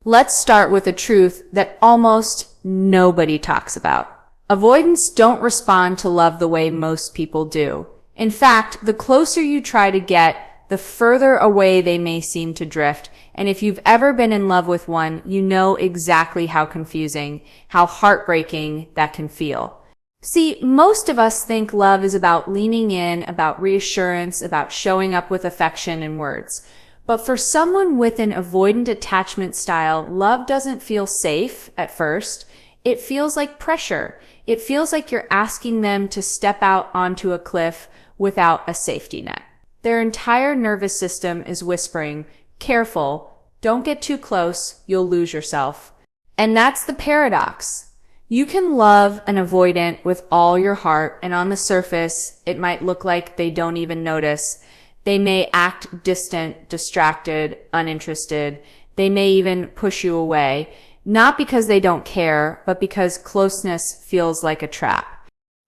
Let's start with a truth that almost nobody talks about. Avoidants don't respond to love the way most people do. In fact, the closer you try to get, the further away they may seem to drift. And if you've ever been in love with one, you know exactly how confusing, how heartbreaking that can feel. See, most of us think love is about leaning in, about reassurance, about showing up with affection and words. But for someone with an avoidant attachment style, love doesn't feel safe at first. It feels like pressure. It feels like you're asking them to step out onto a cliff without a safety net. Their entire nervous system is whispering, "Careful, don't get too close, you'll lose yourself." And that's the paradox. You can love an avoidant with all your heart, and on the surface, it might look like they don't even notice. They may act distant, distracted, uninterested. They may even push you away, not because they don't care, but because closeness feels like a trap.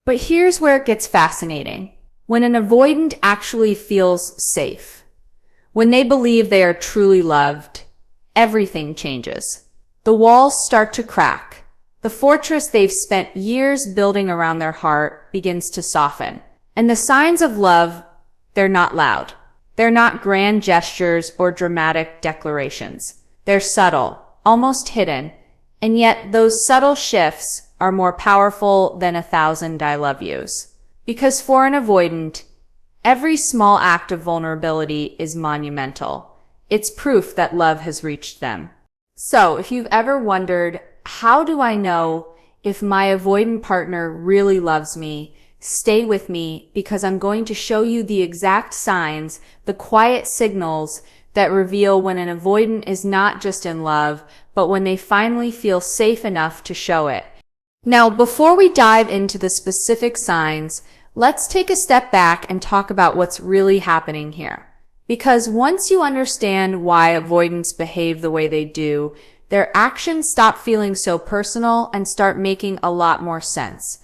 But here's where it gets fascinating. When an avoidant actually feels safe, when they believe they are truly loved, everything changes. The walls start to crack. The fortress they've spent years building around their heart begins to soften. And the signs of love, they're not loud. They're not grand gestures or dramatic declarations. They're subtle, almost hidden. And yet those subtle shifts are more powerful than 1,000 I love yous. Because for an avoidant, every small act of vulnerability is monumental. It's proof that love has reached them. So if you've ever wondered, how do I know if my avoidant partner really loves me? Stay with me, because I'm going to show you the exact signs, the quiet signals that reveal when an avoidant is not just in love, but when they finally feel safe enough to show it. Now, before we dive into the specific signs, let's take a step back and talk about what's really happening here. Because once you understand why avoidants behave the way they do, their actions stop feeling so personal and start making a lot more sense.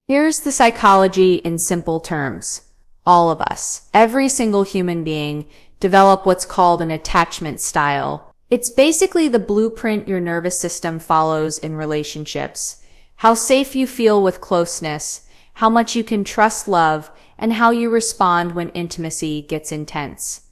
Here's the psychology in simple terms. All of us, every single human being, develop what's called an attachment style. It's basically the blueprint your nervous system follows in relationships. How safe you feel with closeness, how much you can trust love, and how you respond when intimacy gets intense.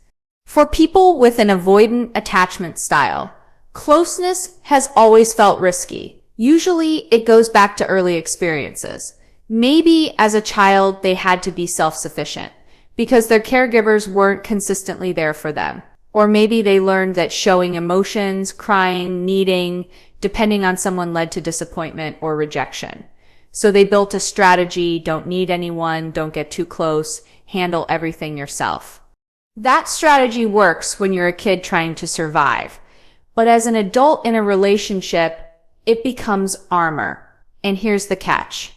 For people with an avoidant attachment style, closeness has always felt risky. Usually, it goes back to early experiences. Maybe as a child, they had to be self-sufficient because their caregivers weren't consistently there for them. Or maybe they learned that showing emotions, crying, needing, depending on someone led to disappointment or rejection. So they built a strategy: don't need anyone, don't get too close, handle everything yourself. That strategy works when you're a kid trying to survive. But as an adult in a relationship, it becomes armor. And here's the catch.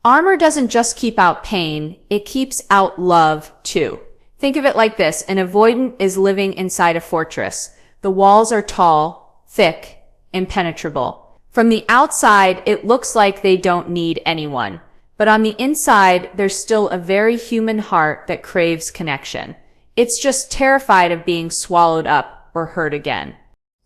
Armor doesn't just keep out pain, it keeps out love too. Think of it like this. An avoidant is living inside a fortress. The walls are tall, thick, impenetrable. From the outside, it looks like they don't need anyone. But on the inside, there's still a very human heart that craves connection. It's just terrified of being swallowed up or hurt again.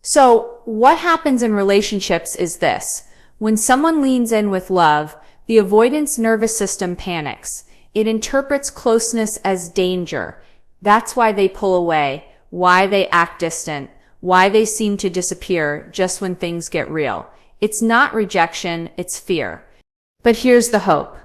So what happens in relationships is this. When someone leans in with love, the avoidance nervous system panics. It interprets closeness as danger. That's why they pull away, why they act distant, why they seem to disappear just when things get real. It's not rejection, it's fear. But here's the hope.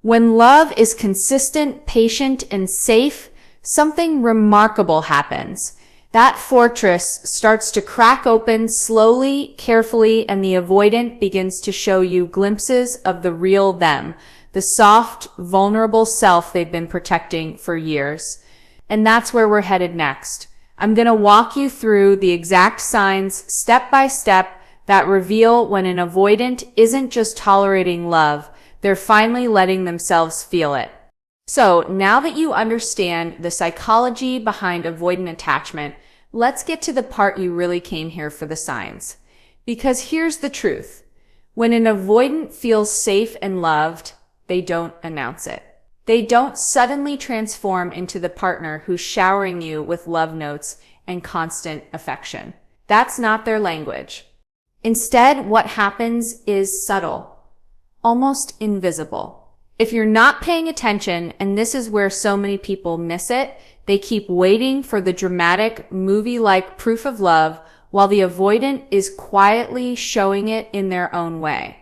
When love is consistent, patient, and safe, something remarkable happens. That fortress starts to crack open slowly, carefully, and the avoidant begins to show you glimpses of the real them, the soft, vulnerable self they've been protecting for years. And that's where we're headed next. I'm going to walk you through the exact signs, step by step, that reveal when an avoidant isn't just tolerating love, they're finally letting themselves feel it. So now that you understand the psychology behind avoidant attachment, let's get to the part you really came here for, the signs. Because here's the truth. When an avoidant feels safe and loved, they don't announce it. They don't suddenly transform into the partner who's showering you with love notes and constant affection. That's not their language. Instead, what happens is subtle, almost invisible. If you're not paying attention, and this is where so many people miss it, they keep waiting for the dramatic, movie-like proof of love while the avoidant is quietly showing it in their own way.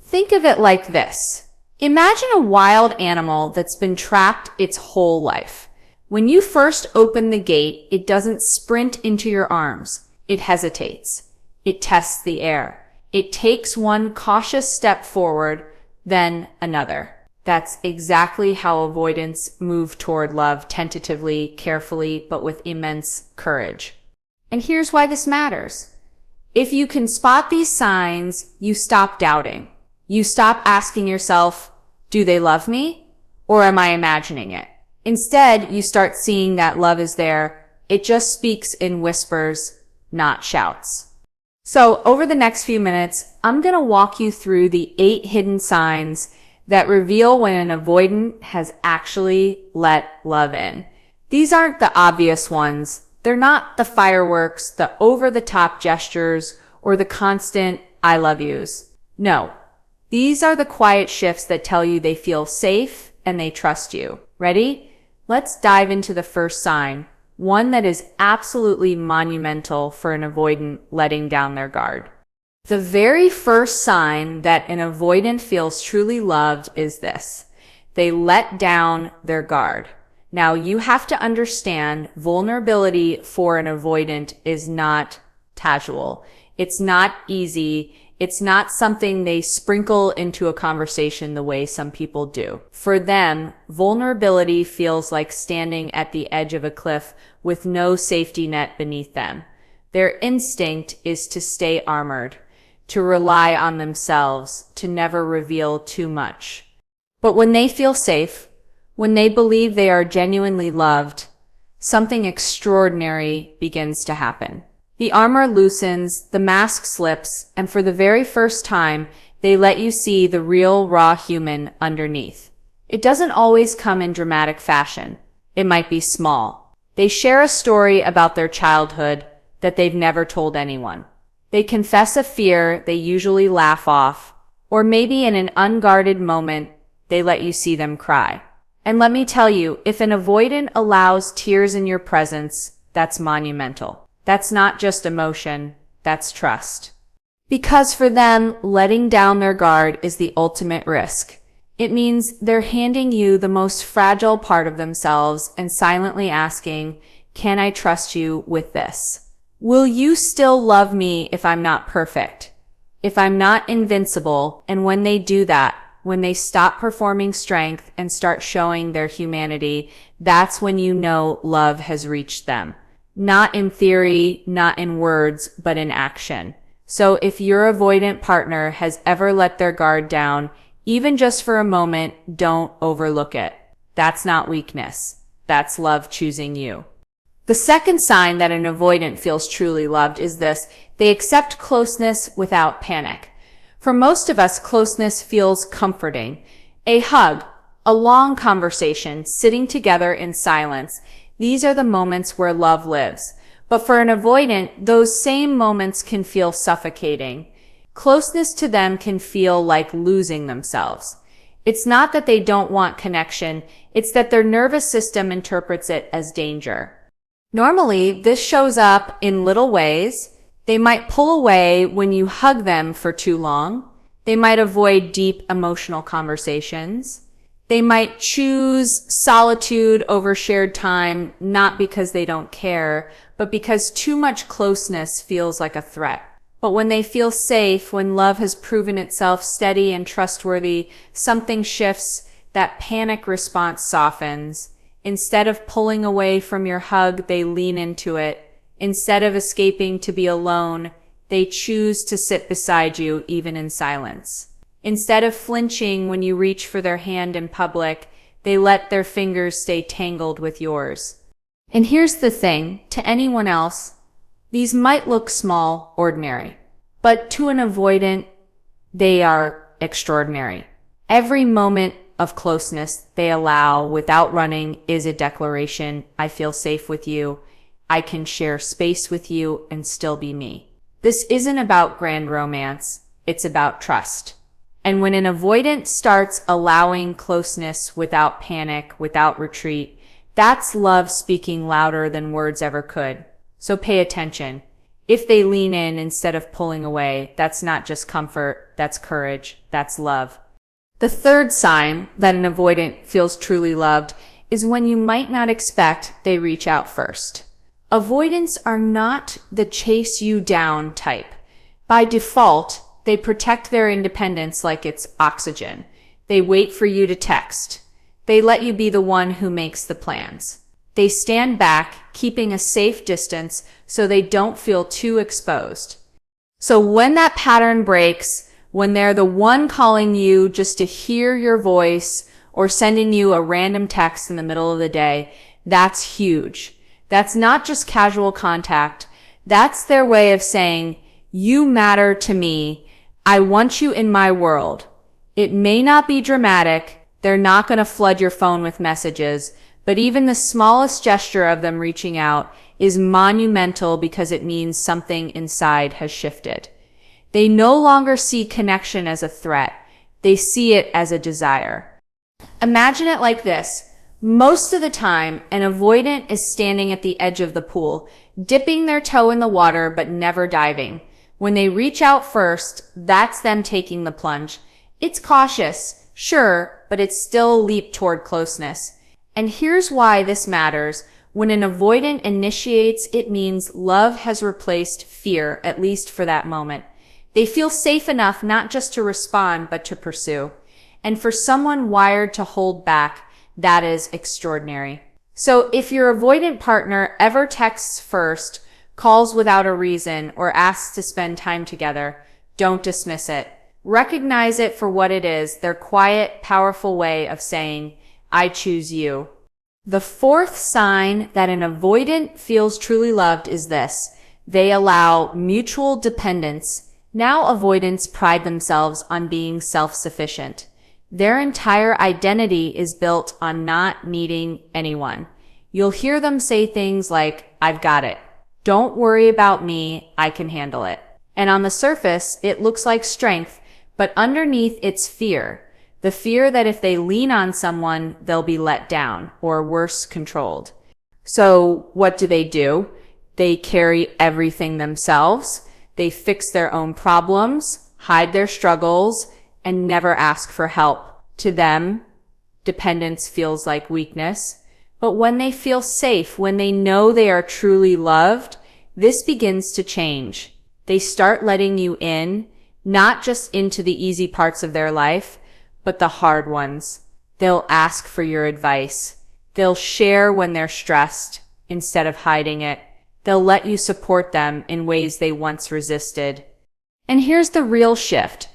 Think of it like this. Imagine a wild animal that's been trapped its whole life. When you first open the gate, it doesn't sprint into your arms. It hesitates. It tests the air. It takes one cautious step forward, then another. That's exactly how avoidants move toward love, tentatively, carefully, but with immense courage. And here's why this matters. If you can spot these signs, you stop doubting. You stop asking yourself, do they love me? Or am I imagining it? Instead, you start seeing that love is there. It just speaks in whispers, not shouts. So over the next few minutes, I'm going to walk you through the 8 hidden signs that reveal when an avoidant has actually let love in. These aren't the obvious ones. They're not the fireworks, the over-the-top gestures, or the constant I love yous. No, these are the quiet shifts that tell you they feel safe and they trust you. Ready? Let's dive into the first sign, one that is absolutely monumental for an avoidant letting down their guard. The very first sign that an avoidant feels truly loved is this. They let down their guard. Now, you have to understand vulnerability for an avoidant is not casual. It's not easy. It's not something they sprinkle into a conversation the way some people do. For them, vulnerability feels like standing at the edge of a cliff with no safety net beneath them. Their instinct is to stay armored, to rely on themselves, to never reveal too much. But when they feel safe, when they believe they are genuinely loved, something extraordinary begins to happen. The armor loosens, the mask slips, and for the very first time, they let you see the real, raw human underneath. It doesn't always come in dramatic fashion. It might be small. They share a story about their childhood that they've never told anyone. They confess a fear they usually laugh off, or maybe in an unguarded moment, they let you see them cry. And let me tell you, if an avoidant allows tears in your presence, that's monumental. That's not just emotion, that's trust. Because for them, letting down their guard is the ultimate risk. It means they're handing you the most fragile part of themselves and silently asking, can I trust you with this? Will you still love me if I'm not perfect? If I'm not invincible? And when they do that, when they stop performing strength and start showing their humanity, that's when you know love has reached them. Not in theory, not in words, but in action. So if your avoidant partner has ever let their guard down, even just for a moment, don't overlook it. That's not weakness. That's love choosing you. The second sign that an avoidant feels truly loved is this. They accept closeness without panic. For most of us, closeness feels comforting. A hug, a long conversation, sitting together in silence. These are the moments where love lives. But for an avoidant, those same moments can feel suffocating. Closeness to them can feel like losing themselves. It's not that they don't want connection, it's that their nervous system interprets it as danger. Normally, this shows up in little ways. They might pull away when you hug them for too long. They might avoid deep emotional conversations. They might choose solitude over shared time, not because they don't care, but because too much closeness feels like a threat. But when they feel safe, when love has proven itself steady and trustworthy, something shifts, that panic response softens. Instead of pulling away from your hug, they lean into it. Instead of escaping to be alone, they choose to sit beside you, even in silence. Instead of flinching when you reach for their hand in public, they let their fingers stay tangled with yours. And here's the thing, to anyone else, these might look small, ordinary. But to an avoidant, they are extraordinary. Every moment of closeness they allow without running is a declaration, I feel safe with you. I can share space with you and still be me. This isn't about grand romance. It's about trust. And when an avoidant starts allowing closeness without panic, without retreat, that's love speaking louder than words ever could. So pay attention. If they lean in instead of pulling away, that's not just comfort, that's courage, that's love. The third sign that an avoidant feels truly loved is when you might not expect they reach out first. Avoidants are not the chase you down type. By default, they protect their independence like it's oxygen. They wait for you to text. They let you be the one who makes the plans. They stand back, keeping a safe distance so they don't feel too exposed. So when that pattern breaks, when they're the one calling you just to hear your voice or sending you a random text in the middle of the day, that's huge. That's not just casual contact. That's their way of saying, you matter to me. I want you in my world. It may not be dramatic. They're not going to flood your phone with messages, but even the smallest gesture of them reaching out is monumental because it means something inside has shifted. They no longer see connection as a threat. They see it as a desire. Imagine it like this. Most of the time, an avoidant is standing at the edge of the pool, dipping their toe in the water but never diving. When they reach out first, that's them taking the plunge. It's cautious, sure, but it's still a leap toward closeness. And here's why this matters. When an avoidant initiates, it means love has replaced fear, at least for that moment. They feel safe enough not just to respond, but to pursue. And for someone wired to hold back, that is extraordinary. So if your avoidant partner ever texts first, calls without a reason, or asks to spend time together, don't dismiss it. Recognize it for what it is, their quiet, powerful way of saying, I choose you. The fourth sign that an avoidant feels truly loved is this. They allow mutual dependence. Now avoidants pride themselves on being self-sufficient. Their entire identity is built on not needing anyone. You'll hear them say things like, I've got it. Don't worry about me. I can handle it. And on the surface, it looks like strength, but underneath it's fear. The fear that if they lean on someone, they'll be let down, or worse, controlled. So what do? They carry everything themselves. They fix their own problems, hide their struggles, and never ask for help. To them, dependence feels like weakness. But when they feel safe, when they know they are truly loved, this begins to change. They start letting you in, not just into the easy parts of their life, but the hard ones. They'll ask for your advice. They'll share when they're stressed instead of hiding it. They'll let you support them in ways they once resisted. And here's the real shift.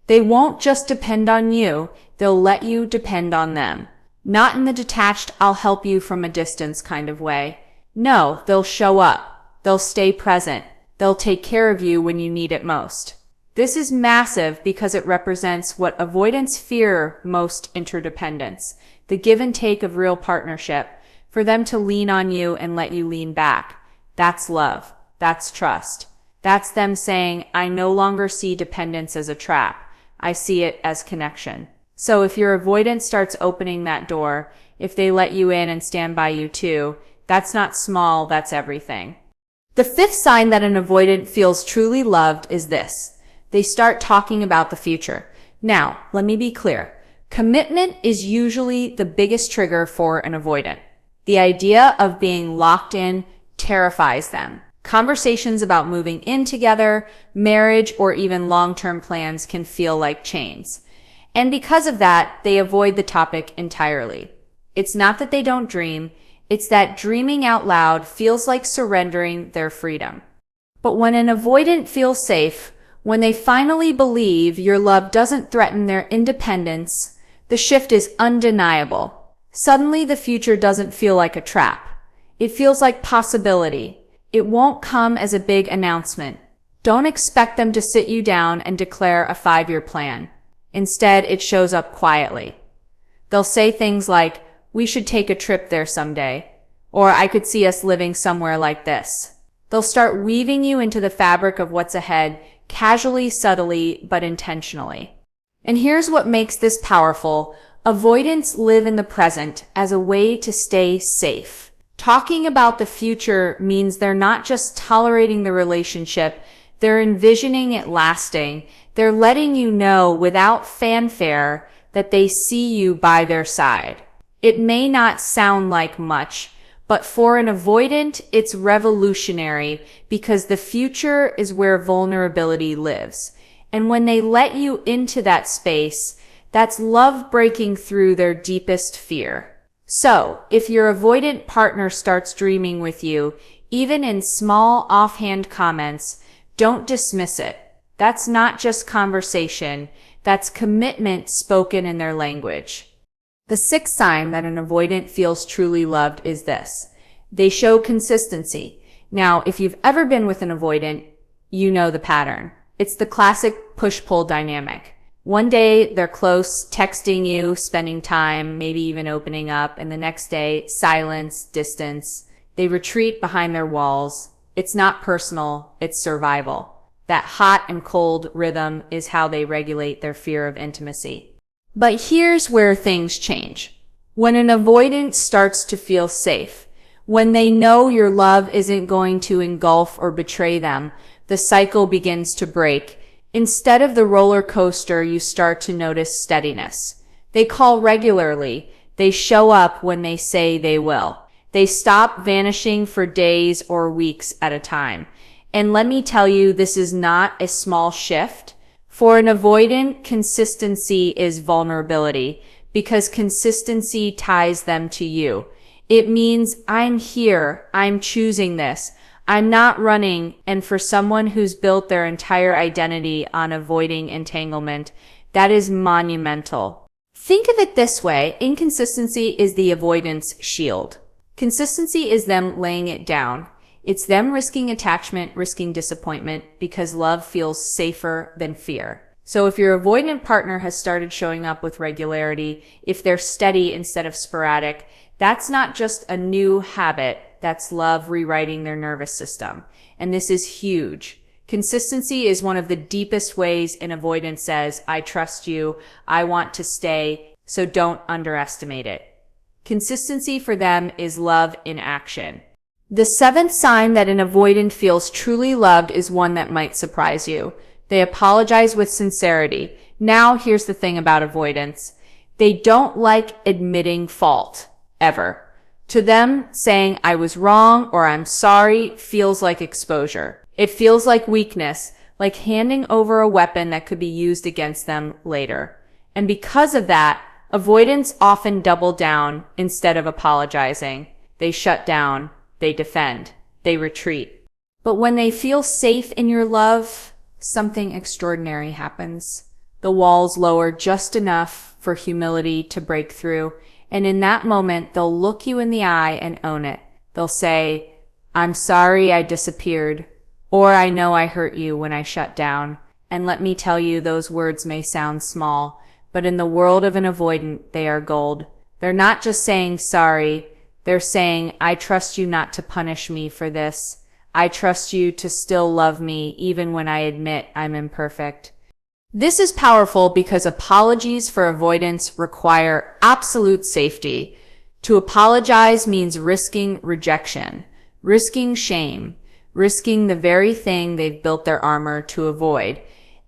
They won't just depend on you. They'll let you depend on them. Not in the detached, I'll help you from a distance kind of way. No, they'll show up. They'll stay present. They'll take care of you when you need it most. This is massive because it represents what avoidants fear most: interdependence, the give and take of real partnership, for them to lean on you and let you lean back. That's love. That's trust. That's them saying, I no longer see dependence as a trap. I see it as connection. So if your avoidant starts opening that door, if they let you in and stand by you too, that's not small, that's everything. The fifth sign that an avoidant feels truly loved is this. They start talking about the future. Now, let me be clear. Commitment is usually the biggest trigger for an avoidant. The idea of being locked in terrifies them. Conversations about moving in together, marriage, or even long-term plans can feel like chains. And because of that, they avoid the topic entirely. It's not that they don't dream, it's that dreaming out loud feels like surrendering their freedom. But when an avoidant feels safe, when they finally believe your love doesn't threaten their independence, the shift is undeniable. Suddenly the future doesn't feel like a trap. It feels like possibility. It won't come as a big announcement. Don't expect them to sit you down and declare a 5-year plan. Instead, it shows up quietly. They'll say things like, we should take a trip there someday. Or I could see us living somewhere like this. They'll start weaving you into the fabric of what's ahead, casually, subtly, but intentionally. And here's what makes this powerful. Avoidants live in the present as a way to stay safe. Talking about the future means they're not just tolerating the relationship, they're envisioning it lasting. They're letting you know without fanfare that they see you by their side. It may not sound like much, but for an avoidant, it's revolutionary because the future is where vulnerability lives. And when they let you into that space, that's love breaking through their deepest fear. So, if your avoidant partner starts dreaming with you, even in small offhand comments, don't dismiss it. That's not just conversation, that's commitment spoken in their language. The sixth sign that an avoidant feels truly loved is this. They show consistency. Now, if you've ever been with an avoidant, you know the pattern. It's the classic push-pull dynamic. One day, they're close, texting you, spending time, maybe even opening up, and the next day, silence, distance. They retreat behind their walls. It's not personal, it's survival. That hot and cold rhythm is how they regulate their fear of intimacy. But here's where things change. When an avoidant starts to feel safe, when they know your love isn't going to engulf or betray them, the cycle begins to break. Instead of the roller coaster, you start to notice steadiness. They call regularly. They show up when they say they will. They stop vanishing for days or weeks at a time. And let me tell you, this is not a small shift. For an avoidant, consistency is vulnerability because consistency ties them to you. It means I'm here, I'm choosing this, I'm not running, and for someone who's built their entire identity on avoiding entanglement, that is monumental. Think of it this way, inconsistency is the avoidance shield. Consistency is them laying it down. It's them risking attachment, risking disappointment, because love feels safer than fear. So if your avoidant partner has started showing up with regularity, if they're steady instead of sporadic, that's not just a new habit, that's love rewriting their nervous system. And this is huge. Consistency is one of the deepest ways an avoidant says, I trust you, I want to stay, so don't underestimate it. Consistency for them is love in action. The seventh sign that an avoidant feels truly loved is one that might surprise you. They apologize with sincerity. Now, here's the thing about avoidance. They don't like admitting fault, ever. To them, saying I was wrong or I'm sorry feels like exposure. It feels like weakness, like handing over a weapon that could be used against them later. And because of that, avoidants often double down instead of apologizing. They shut down, they defend, they retreat. But when they feel safe in your love, something extraordinary happens. The walls lower just enough for humility to break through. And in that moment, they'll look you in the eye and own it. They'll say, I'm sorry I disappeared, or I know I hurt you when I shut down. And let me tell you, those words may sound small, but in the world of an avoidant, they are gold. They're not just saying sorry. They're saying, I trust you not to punish me for this. I trust you to still love me even when I admit I'm imperfect. This is powerful because apologies for avoidance require absolute safety. To apologize means risking rejection, risking shame, risking the very thing they've built their armor to avoid.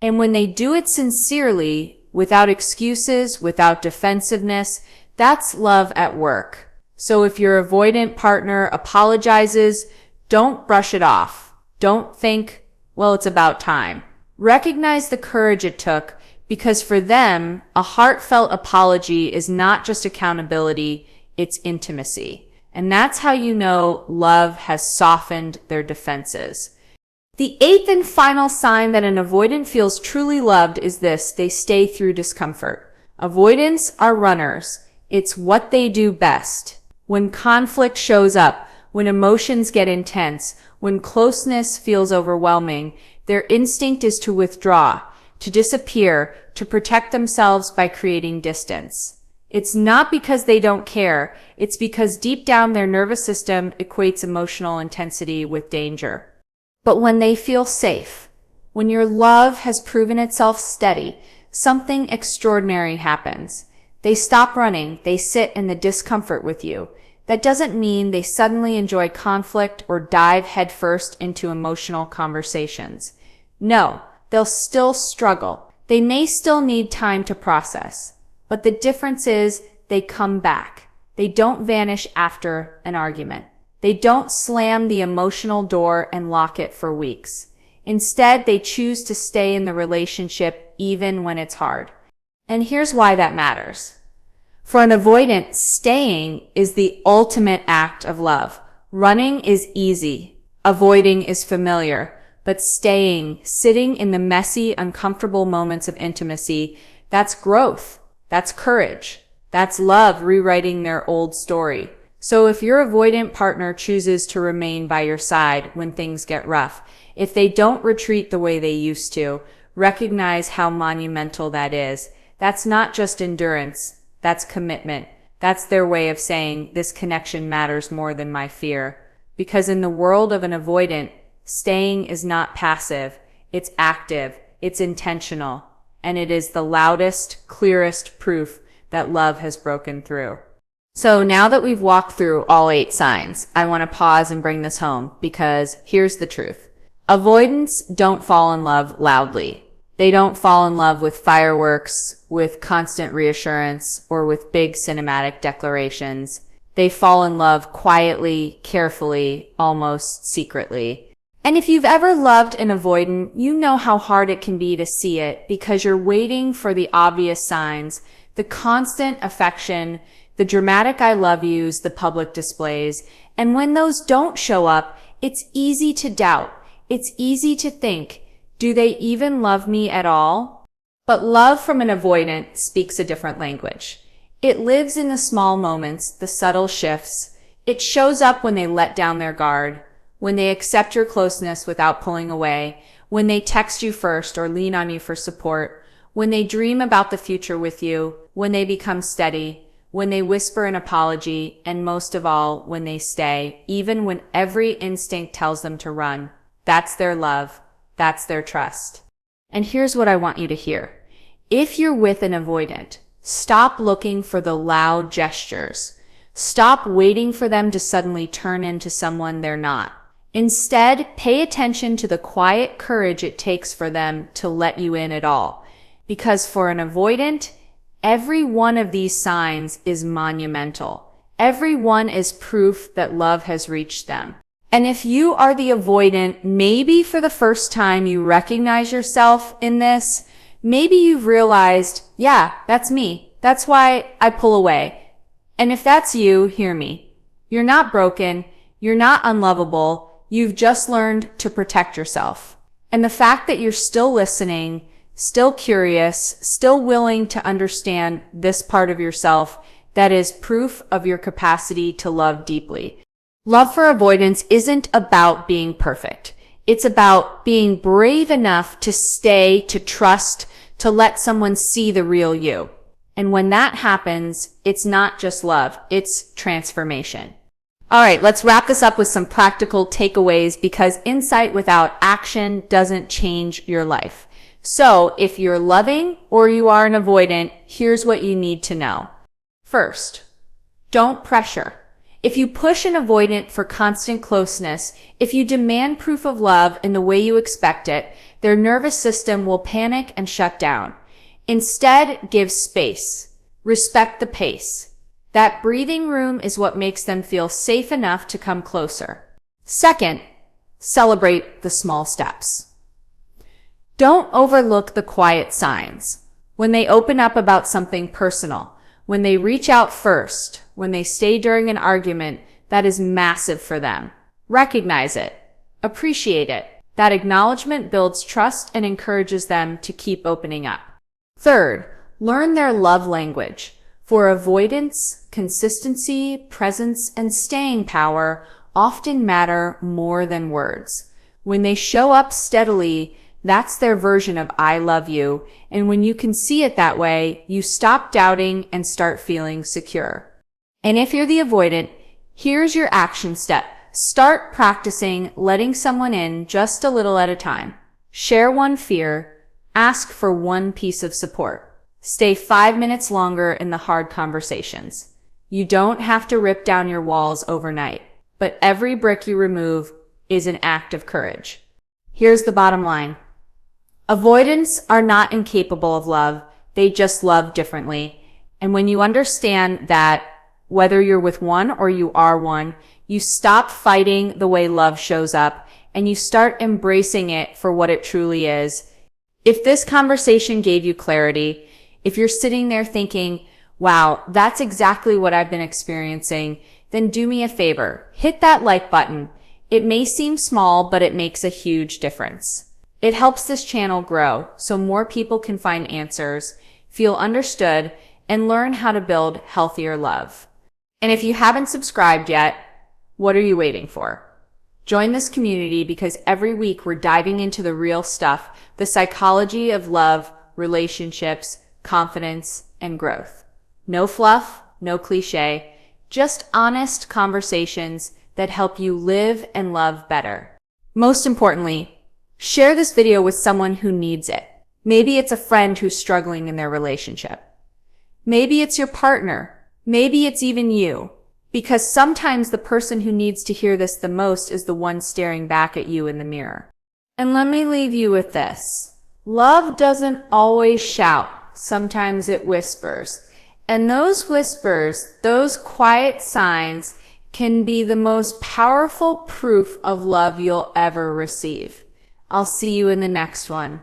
And when they do it sincerely, without excuses, without defensiveness, that's love at work. So if your avoidant partner apologizes, don't brush it off. Don't think, well, it's about time. Recognize the courage it took, because for them, a heartfelt apology is not just accountability, it's intimacy. And that's how you know love has softened their defenses. The eighth and final sign that an avoidant feels truly loved is this: they stay through discomfort. Avoidants are runners. It's what they do best. When conflict shows up, when emotions get intense, when closeness feels overwhelming, their instinct is to withdraw, to disappear, to protect themselves by creating distance. It's not because they don't care. It's because deep down their nervous system equates emotional intensity with danger. But when they feel safe, when your love has proven itself steady, something extraordinary happens. They stop running. They sit in the discomfort with you. That doesn't mean they suddenly enjoy conflict or dive headfirst into emotional conversations. No, they'll still struggle. They may still need time to process. But the difference is they come back. They don't vanish after an argument. They don't slam the emotional door and lock it for weeks. Instead, they choose to stay in the relationship even when it's hard. And here's why that matters. For an avoidant, staying is the ultimate act of love. Running is easy. Avoiding is familiar. But staying, sitting in the messy, uncomfortable moments of intimacy, that's growth. That's courage. That's love rewriting their old story. So if your avoidant partner chooses to remain by your side when things get rough, if they don't retreat the way they used to, recognize how monumental that is. That's not just endurance. That's commitment. That's their way of saying, this connection matters more than my fear. Because in the world of an avoidant, staying is not passive. It's active. It's intentional. And it is the loudest, clearest proof that love has broken through. So now that we've walked through all 8 signs, I want to pause and bring this home because here's the truth. Avoidants don't fall in love loudly. They don't fall in love with fireworks, with constant reassurance, or with big cinematic declarations. They fall in love quietly, carefully, almost secretly. And if you've ever loved an avoidant, you know how hard it can be to see it because you're waiting for the obvious signs, the constant affection, the dramatic I love yous, the public displays. And when those don't show up, it's easy to doubt. It's easy to think, do they even love me at all? But love from an avoidant speaks a different language. It lives in the small moments, the subtle shifts. It shows up when they let down their guard, when they accept your closeness without pulling away, when they text you first or lean on you for support, when they dream about the future with you, when they become steady, when they whisper an apology, and most of all, when they stay, even when every instinct tells them to run. That's their love. That's their trust. And here's what I want you to hear. If you're with an avoidant, stop looking for the loud gestures. Stop waiting for them to suddenly turn into someone they're not. Instead, pay attention to the quiet courage it takes for them to let you in at all. Because for an avoidant, every one of these signs is monumental. Every one is proof that love has reached them. And if you are the avoidant, maybe for the first time you recognize yourself in this, maybe you've realized, yeah, that's me. That's why I pull away. And if that's you, hear me. You're not broken. You're not unlovable. You've just learned to protect yourself. And the fact that you're still listening, still curious, still willing to understand this part of yourself, that is proof of your capacity to love deeply. Love for avoidance isn't about being perfect. It's about being brave enough to stay, to trust, to let someone see the real you. And when that happens, it's not just love, it's transformation. All right, let's wrap this up with some practical takeaways because insight without action doesn't change your life. So if you're loving or you are an avoidant, here's what you need to know. First, don't pressure. If you push an avoidant for constant closeness, if you demand proof of love in the way you expect it, their nervous system will panic and shut down. Instead, give space. Respect the pace. That breathing room is what makes them feel safe enough to come closer. Second, celebrate the small steps. Don't overlook the quiet signs. When they open up about something personal, when they reach out first, when they stay during an argument, that is massive for them. Recognize it. Appreciate it. That acknowledgement builds trust and encourages them to keep opening up. Third, learn their love language. For avoidance, consistency, presence, and staying power often matter more than words. When they show up steadily, That's their version of I love you. And when you can see it that way, you stop doubting and start feeling secure. And if you're the avoidant, here's your action step. Start practicing letting someone in just a little at a time. Share one fear. Ask for one piece of support. Stay 5 minutes longer in the hard conversations. You don't have to rip down your walls overnight, but every brick you remove is an act of courage. Here's the bottom line. Avoidants are not incapable of love. They just love differently. And when you understand that, whether you're with one or you are one, you stop fighting the way love shows up and you start embracing it for what it truly is. If this conversation gave you clarity, if you're sitting there thinking, wow, that's exactly what I've been experiencing, then do me a favor. Hit that like button. It may seem small, but it makes a huge difference. It helps this channel grow so more people can find answers, feel understood, and learn how to build healthier love. And if you haven't subscribed yet, what are you waiting for? Join this community because every week we're diving into the real stuff, the psychology of love, relationships, confidence, and growth. No fluff, no cliche, just honest conversations that help you live and love better. Most importantly, share this video with someone who needs it. Maybe it's a friend who's struggling in their relationship. Maybe it's your partner. Maybe it's even you. Because sometimes the person who needs to hear this the most is the one staring back at you in the mirror. And let me leave you with this. Love doesn't always shout. Sometimes it whispers. And those whispers, those quiet signs, can be the most powerful proof of love you'll ever receive. I'll see you in the next one.